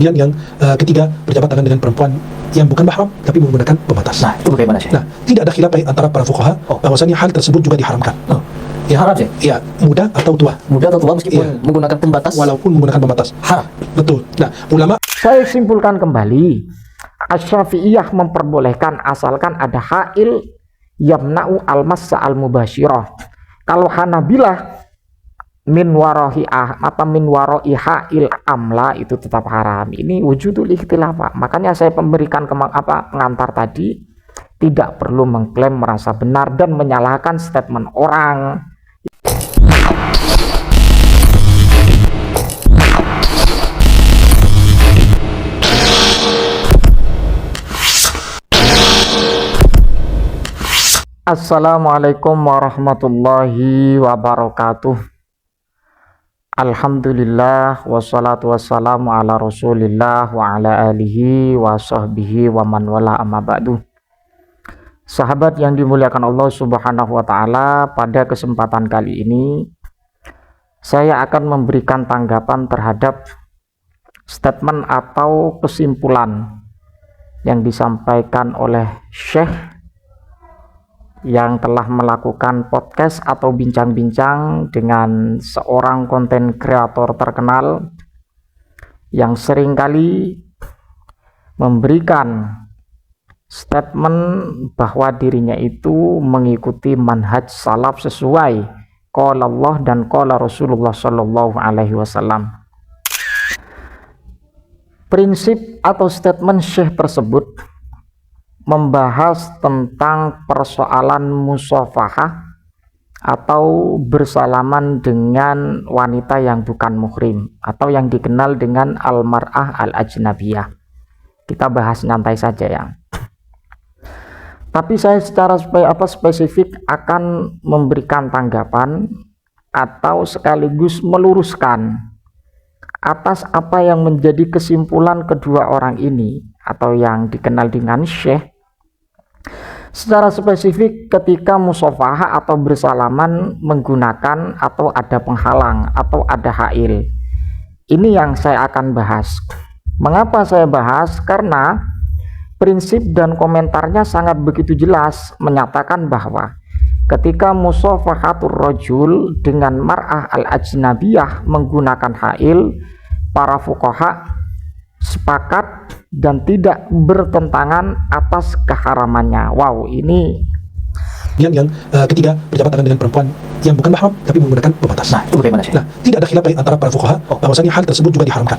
Yang ketiga, berjabat tangan dengan perempuan yang bukan mahram tapi menggunakan pembatas. Nah, itu bagaimana sih? Nah, tidak ada khilaf antara para fuqaha bahwasanya hal tersebut juga diharamkan. Ya, haram sih. Ya, muda atau tua. Muda atau tua meskipun menggunakan pembatas. Walaupun menggunakan pembatas. Haram. Betul. Nah, ulama Saya simpulkan kembali, Asy-Syafi'iyah memperbolehkan asalkan ada ha'il yamna'u al-massa al-mubasyirah. Kalau Hanabilah min warohi ha'il amla itu tetap haram. Ini wujudul ikhtilaf, Pak. Makanya saya memberikan pengantar tadi, tidak perlu mengklaim merasa benar dan menyalahkan statement orang. Assalamualaikum warahmatullahi wabarakatuh. Alhamdulillah wassalatu wassalamu ala rasulillah wa ala alihi wa sahbihi wa man wala amma ba'du. Sahabat yang dimuliakan Allah subhanahu wa ta'ala, pada kesempatan kali ini saya akan memberikan tanggapan terhadap statement atau kesimpulan yang disampaikan oleh Syekh yang telah melakukan podcast atau bincang-bincang dengan seorang konten kreator terkenal yang seringkali memberikan statement bahwa dirinya itu mengikuti manhaj salaf sesuai qala Allah dan qala Rasulullah Shallallahu Alaihi Wasallam. Prinsip atau statement Syekh tersebut membahas tentang persoalan musafahah atau bersalaman dengan wanita yang bukan muhrim atau yang dikenal dengan al-mar'ah al-ajnabiyah. Kita bahas nyantai saja ya. Tapi saya secara spesifik akan memberikan tanggapan atau sekaligus meluruskan atas apa yang menjadi kesimpulan kedua orang ini atau yang dikenal dengan Syekh. Secara spesifik ketika musafahah atau bersalaman menggunakan atau ada penghalang atau ada ha'il. Ini yang saya akan bahas. Mengapa saya bahas? Karena prinsip dan komentarnya sangat begitu jelas menyatakan bahwa ketika musafahatur rajul dengan mar'ah al-ajnabiyah menggunakan ha'il, para fuqaha sepakat dan tidak bertentangan atas keharamannya. Wow, ini yang ketiga, berjabat tangan dengan perempuan yang bukan mahram tapi menggunakan pembatas. Nah, itu bagaimana sih? Nah, tidak ada khilaf antara para fuqaha bahwasanya hal tersebut juga diharamkan.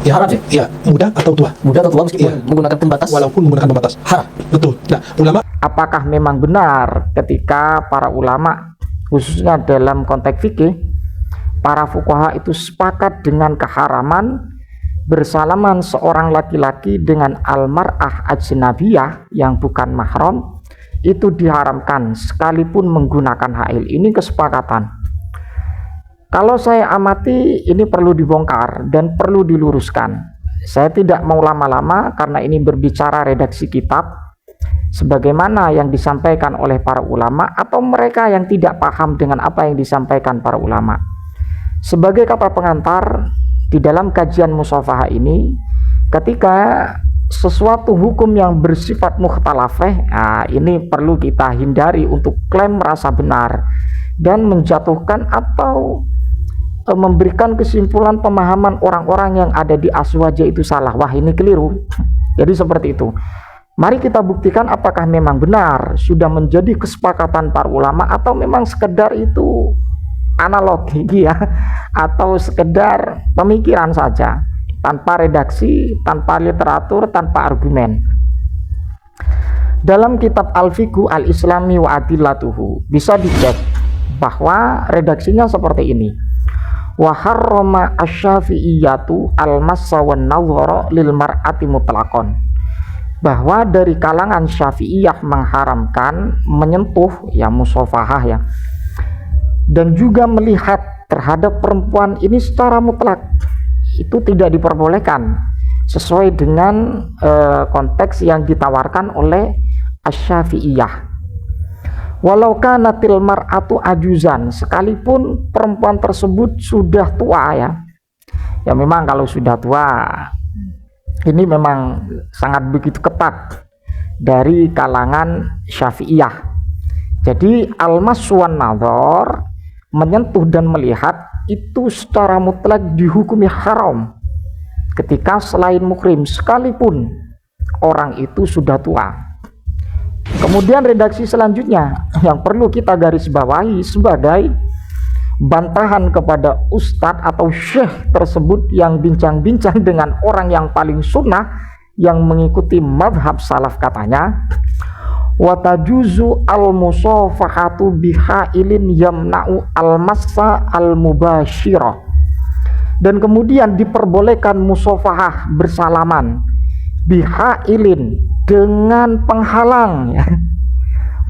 Ya, haram sih. Ya, muda atau tua. Muda atau tua meskipun menggunakan pembatas. Walaupun menggunakan pembatas. Haram. Betul. Nah, ulama apakah memang benar ketika para ulama khususnya dalam konteks fikih, para fuqaha itu sepakat dengan keharaman bersalaman seorang laki-laki dengan almar'ah ajnabiyah yang bukan mahram itu diharamkan sekalipun menggunakan ha'il. Ini kesepakatan. Kalau saya amati ini perlu dibongkar dan perlu diluruskan. Saya tidak mau lama-lama karena ini berbicara redaksi kitab sebagaimana yang disampaikan oleh para ulama atau mereka yang tidak paham dengan apa yang disampaikan para ulama. Sebagai kata pengantar di dalam kajian musafahah ini, ketika sesuatu hukum yang bersifat mukhtalafah, ini perlu kita hindari untuk klaim merasa benar dan menjatuhkan atau memberikan kesimpulan pemahaman orang-orang yang ada di aswaja itu salah. Wah, ini keliru. Jadi seperti itu. Mari kita buktikan apakah memang benar sudah menjadi kesepakatan para ulama atau memang sekedar itu analogi ya, atau sekedar pemikiran saja tanpa redaksi, tanpa literatur, tanpa argumen. Dalam kitab Al-Fiqhu Al-Islami wa Adillatuhu bisa dicek bahwa redaksinya seperti ini. Wa harrama asy-Syafi'iyyatu al-massa wan nadhara lil mar'ati mutlaqan. Bahwa dari kalangan Syafi'iyah mengharamkan menyentuh ya musafahah ya, dan juga melihat terhadap perempuan ini secara mutlak, itu tidak diperbolehkan sesuai dengan konteks yang ditawarkan oleh Asy-Syafi'iyah. Walau kanatil mar'atu ajuzan, sekalipun perempuan tersebut sudah tua ya. Ya memang kalau sudah tua Ini memang sangat begitu ketat dari kalangan Syafi'iyah. Jadi al-massu wan nadhar, menyentuh dan melihat itu secara mutlak dihukumi haram ketika selain muhrim, sekalipun orang itu sudah tua. Kemudian redaksi selanjutnya yang perlu kita garis bawahi sebagai bantahan kepada ustadz atau syekh tersebut yang bincang-bincang dengan orang yang paling sunnah yang mengikuti madhab salaf, katanya watajuzu al-musafahatu bihailin yamna'u al-massa al-mubashirah, dan kemudian diperbolehkan musafahah bersalaman bihailin dengan penghalang, ya.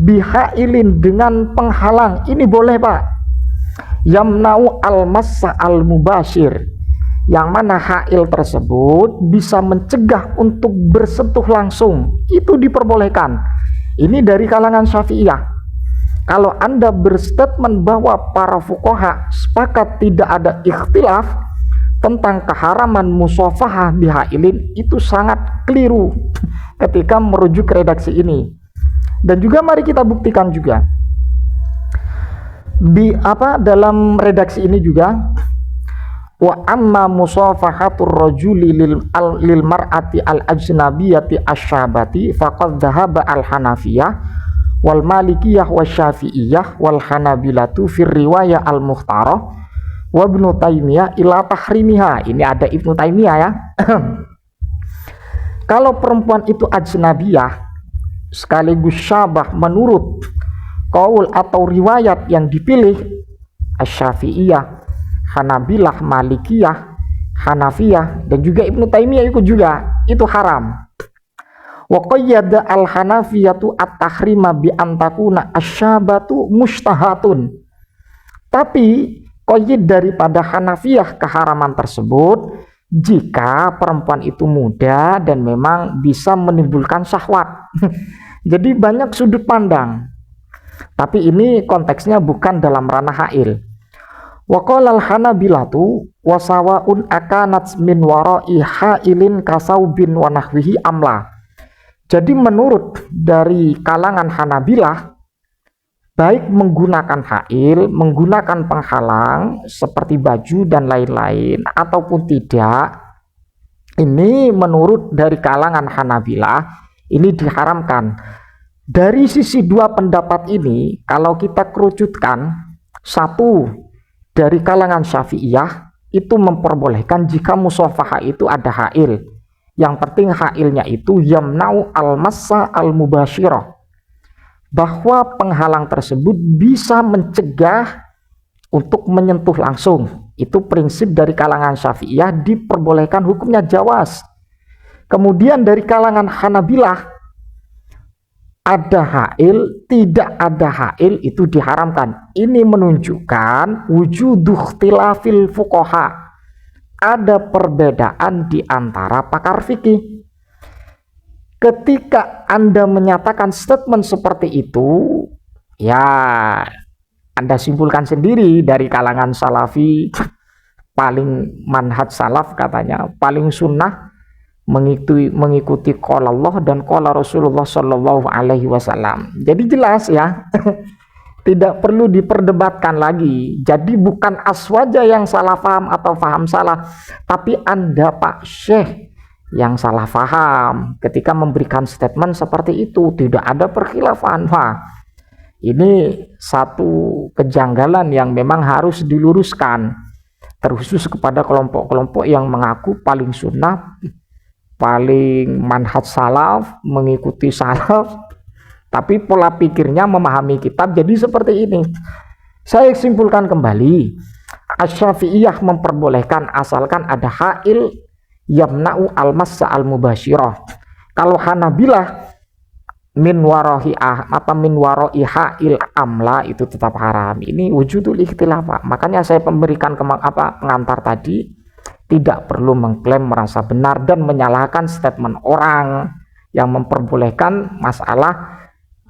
Bihailin dengan penghalang ini boleh, Pak. Yamna'u al-massa al-mubashir, yang mana hail tersebut bisa mencegah untuk bersentuh langsung, itu diperbolehkan. Ini dari kalangan Syafi'iyah. Kalau Anda berstatement bahwa para fuqaha sepakat tidak ada ikhtilaf tentang keharaman musafahah bihailin, itu sangat keliru ketika merujuk ke redaksi ini. Dan juga mari kita buktikan juga dalam redaksi ini juga, wa amma musafahatur rajuli lil mar'ati al ajnabiyati asyabati faqad dhahaba al hanafiyah wal malikiyah wasyafi'iyah wal hanabilatu fir riwayah al mukhtarah wa ibnu taimiyah ila tahrimiha. Ini ada Ibnu Taimiyah, ya. Kalau perempuan itu ajnabiyah sekaligus syabah menurut kaul atau riwayat yang dipilih Asy-Syafi'iyah, Hanabilah, Malikiyah, Hanafiyah, dan juga Ibnu Taimiyah ikut juga, itu haram. Wa qayyada al-Hanafiyatu at-tahrima bi antakuna asyabatu mustahatun. Tapi qayyid daripada Hanafiyah keharaman tersebut jika perempuan itu muda dan memang bisa menimbulkan syahwat. Jadi banyak sudut pandang. Tapi ini konteksnya bukan dalam ranah hail. Wa qala al-hanabilatu wa sawaun akanat min wara'i hailin kasaubin wa nahwihi amla. Jadi menurut dari kalangan Hanabilah, baik menggunakan hail, menggunakan penghalang seperti baju dan lain-lain ataupun tidak, ini menurut dari kalangan Hanabilah ini diharamkan. Dari sisi dua pendapat ini, kalau kita kerucutkan, satu dari kalangan Syafi'iyah itu memperbolehkan jika musafahah itu ada hail. Yang penting hailnya itu yamna'u al-massa al-mubashirah, bahwa penghalang tersebut bisa mencegah untuk menyentuh langsung. Itu prinsip dari kalangan Syafi'iyah, diperbolehkan, hukumnya jawaz. Kemudian dari kalangan Hanabilah, ada hail, tidak ada hail, itu diharamkan. Ini menunjukkan wujudu ikhtilafil fuqaha, ada perbedaan di antara pakar fikih. Ketika Anda menyatakan statement seperti itu, ya Anda simpulkan sendiri dari kalangan salafi, paling manhaj salaf katanya, paling sunnah mengikuti qala Allah dan qala Rasulullah Shallallahu Alaihi Wasallam. Jadi jelas, ya. Tidak perlu diperdebatkan lagi. Jadi bukan aswaja yang salah paham atau paham salah, tapi Anda Pak Syekh yang salah paham ketika memberikan statement seperti itu. Tidak ada perkhilafan. Wah, ini satu kejanggalan yang memang harus diluruskan, terkhusus kepada kelompok-kelompok yang mengaku paling sunnah, paling manhaj salaf, mengikuti salaf, tapi pola pikirnya memahami kitab jadi seperti ini. Saya simpulkan kembali, Asy-Syafi'iyah memperbolehkan asalkan ada hail yamna'u al-massa al-mubashirah. Kalau Hanabilah min warahi hail amla, itu tetap haram. Ini wujudul ikhtilaf. Makanya saya memberikan pengantar tadi, tidak perlu mengklaim merasa benar dan menyalahkan statement orang yang memperbolehkan masalah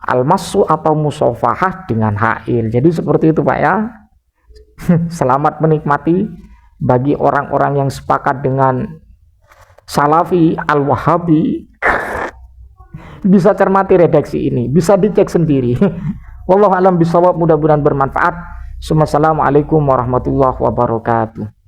al-massu atau musafahah dengan hail. Jadi seperti itu, Pak, ya. Selamat menikmati bagi orang-orang yang sepakat dengan Salafi, Al-Wahabi. Bisa cermati redaksi ini, bisa dicek sendiri. Wallahu alam bisawab, mudah-mudahan bermanfaat. Assalamualaikum warahmatullahi wabarakatuh.